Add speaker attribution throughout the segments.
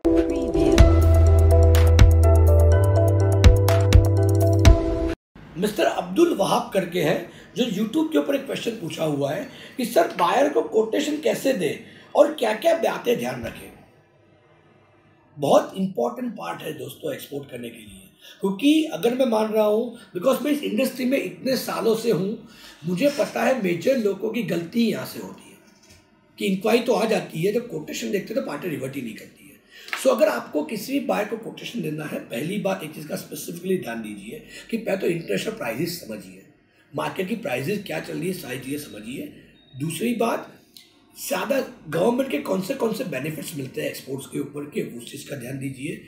Speaker 1: Mister Abdul Wahab करके है जो YouTube के ऊपर एक क्वेश्चन पूछा हुआ है कि सर बायर को कोटेशन कैसे दें और क्या क्या बातें ध्यान रखें। बहुत इंपॉर्टेंट पार्ट है दोस्तों एक्सपोर्ट करने के लिए, क्योंकि अगर मैं मान रहा हूँ बिकॉज मैं इस इंडस्ट्री में इतने सालों से हूँ, मुझे पता है मेजर लोगों की गलती यहाँ से होती है कि इंक्वायरी तो आ जाती है, जब कोटेशन देखते हैं तो पार्टी रिवर्ट ही नहीं करती है। सो अगर आपको किसी भी बायर को कोटेशन देना है, पहली बात एक चीज़ का स्पेसिफिकली ध्यान दीजिए कि पहले तो इंटरनेशनल प्राइजेस समझिए, मार्केट की प्राइजेस क्या चल रही है सारी चीज़ें समझिए। दूसरी बात, ज़्यादा गवर्नमेंट के कौन से बेनिफिट्स मिलते हैं एक्सपोर्ट्स के ऊपर के, उस चीज़ का ध्यान दीजिए।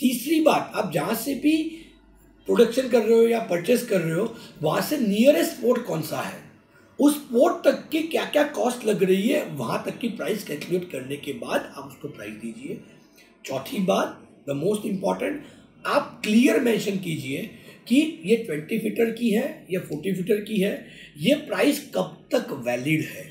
Speaker 1: तीसरी बात, आप जहाँ से भी प्रोडक्शन कर रहे हो या परचेस कर रहे हो वहाँ से नियरेस्ट पोर्ट कौन सा है, उस पोर्ट तक की क्या क्या कॉस्ट लग रही है, वहाँ तक की प्राइस कैलकुलेट करने के बाद आप उसको प्राइस दीजिए। चौथी बात, द मोस्ट इम्पॉर्टेंट, आप क्लियर मेंशन कीजिए कि ये 20 फीटर की है या 40 फीटर की है, ये प्राइस कब तक वैलिड है।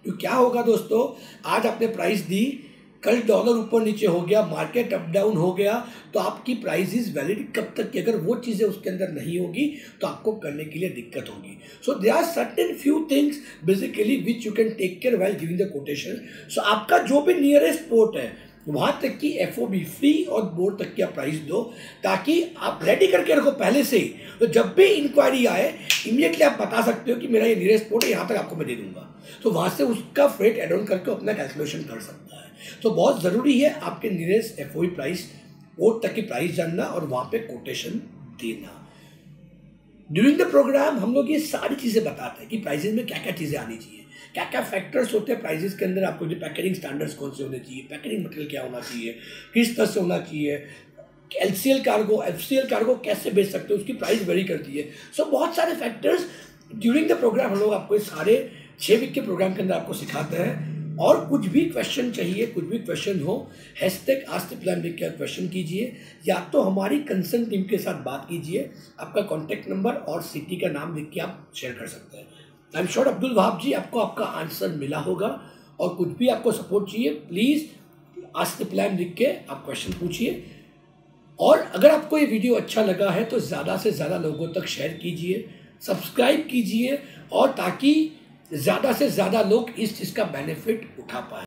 Speaker 1: तो क्या होगा दोस्तों, आज आपने प्राइस दी, कल डॉलर ऊपर नीचे हो गया, मार्केट अप डाउन हो गया, तो आपकी प्राइस इज वैलिड कब तक की, अगर वो चीज़ें उसके अंदर नहीं होगी तो आपको करने के लिए दिक्कत होगी। So there are certain few things basically which you can take care while giving the quotation. So आपका जो भी नियरेस्ट पोर्ट है वहाँ तक की FOB फ्री और बोर्ड तक की आप प्राइस दो, ताकि आप रेडी करके रखो पहले से ही, तो जब भी इंक्वायरी आए इमीडिएटली आप बता सकते हो कि मेरा ये नियरेस्ट पोर्ट है, यहाँ तक आपको मैं दे दूंगा, तो वहाँ से उसका फ्रेट एड ऑन करके अपना कैलकुलेशन कर सकता है। तो बहुत ज़रूरी है आपके नियरेस्ट FOB प्राइस पोर्ट तक की प्राइस जानना और वहाँ पे कोटेशन देना। ड्यूरिंग द प्रोग्राम हम लोग ये सारी चीज़ें बताते हैं कि प्राइजेज में क्या क्या चीज़ें आनी चाहिए, क्या क्या फैक्टर्स होते हैं प्राइजेस के अंदर, आपको जो पैकेजिंग स्टैंडर्ड्स कौन से होने चाहिए, पैकेजिंग मटेरियल क्या होना चाहिए, किस तरह से होना चाहिए, LCL कार्गो FCL कार्गो कैसे बेच सकते हो, उसकी प्राइस वेरी करती है। सो बहुत सारे फैक्टर्स ड्यूरिंग द प्रोग्राम हम लोग आपको सारे 6 वीक के प्रोग्राम के अंदर आपको सिखाते हैं। और कुछ भी क्वेश्चन चाहिए, कुछ भी क्वेश्चन हो, #AskThePlan लिख के क्वेश्चन कीजिए, या तो हमारी कंसर्न टीम के साथ बात कीजिए, आपका कॉन्टैक्ट नंबर और सिटी का नाम लिख के आप शेयर कर सकते हैं। I am sure Abdul Wahab ji आपको आपका आंसर मिला होगा, और कुछ भी आपको सपोर्ट चाहिए प्लीज़ आस्क द प्लान लिख के आप क्वेश्चन पूछिए। और अगर आपको ये वीडियो अच्छा लगा है तो ज़्यादा से ज़्यादा लोगों तक शेयर कीजिए, सब्सक्राइब कीजिए, और ताकि ज़्यादा से ज़्यादा लोग इस चीज़ का बेनिफिट उठा पाए।